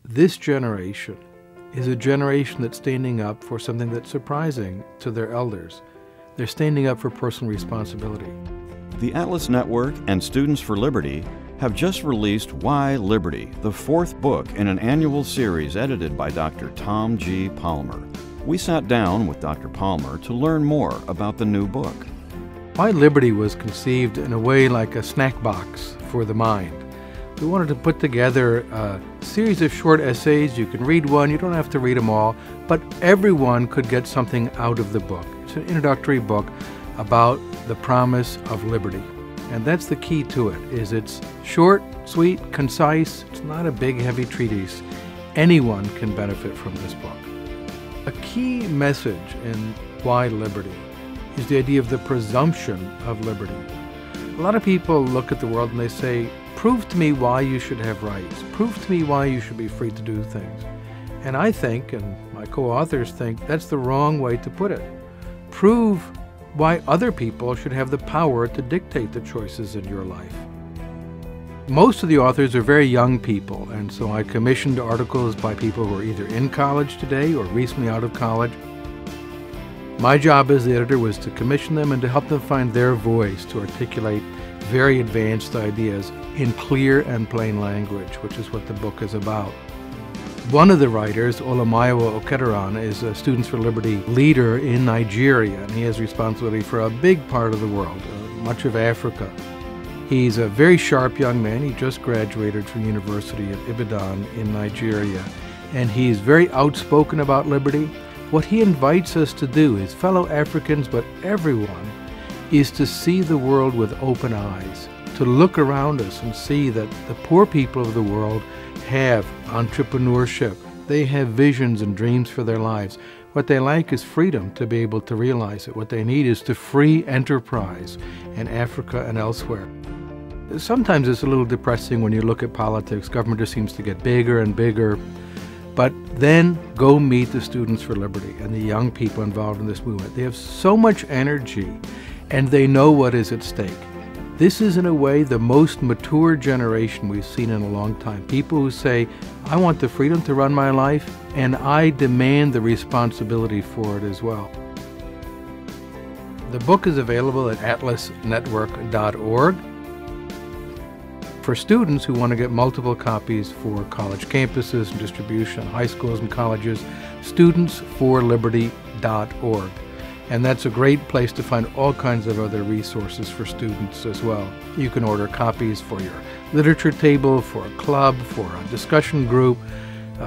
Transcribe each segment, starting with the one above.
This generation is a generation that's standing up for something that's surprising to their elders. They're standing up for personal responsibility. The Atlas Network and Students for Liberty have just released Why Liberty, the fourth book in an annual series edited by Dr. Tom G. Palmer. We sat down with Dr. Palmer to learn more about the new book. Why Liberty was conceived in a way like a snack box for the mind. We wanted to put together a series of short essays. You can read one, you don't have to read them all, but everyone could get something out of the book. It's an introductory book about the promise of liberty. And that's the key to it, is it's short, sweet, concise. It's not a big, heavy treatise. Anyone can benefit from this book. A key message in Why Liberty is the idea of the presumption of liberty. A lot of people look at the world and they say, prove to me why you should have rights. Prove to me why you should be free to do things. And I think, and my co-authors think, that's the wrong way to put it. Prove why other people should have the power to dictate the choices in your life. Most of the authors are very young people, and so I commissioned articles by people who are either in college today or recently out of college. My job as the editor was to commission them and to help them find their voice to articulate very advanced ideas in clear and plain language, which is what the book is about. One of the writers, Olamayiwa Okederan, is a Students for Liberty leader in Nigeria, and he has responsibility for a big part of the world, much of Africa. He's a very sharp young man. He just graduated from the University of Ibadan in Nigeria, and he's very outspoken about liberty. What he invites us to do, his fellow Africans, but everyone, is to see the world with open eyes, to look around us and see that the poor people of the world have entrepreneurship. They have visions and dreams for their lives. What they like is freedom to be able to realize it. What they need is to free enterprise in Africa and elsewhere. Sometimes it's a little depressing when you look at politics. Government just seems to get bigger and bigger. But then go meet the Students for Liberty and the young people involved in this movement. They have so much energy and they know what is at stake. This is, in a way, the most mature generation we've seen in a long time. People who say, I want the freedom to run my life, and I demand the responsibility for it as well. The book is available at atlasnetwork.org. For students who want to get multiple copies for college campuses and distribution, high schools and colleges, studentsforliberty.org. And that's a great place to find all kinds of other resources for students as well. You can order copies for your literature table, for a club, for a discussion group.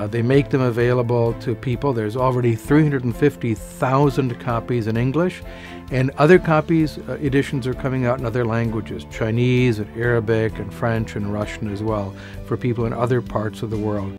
They make them available to people. There's already 350,000 copies in English, and other copies, editions are coming out in other languages, Chinese and Arabic and French and Russian as well, for people in other parts of the world.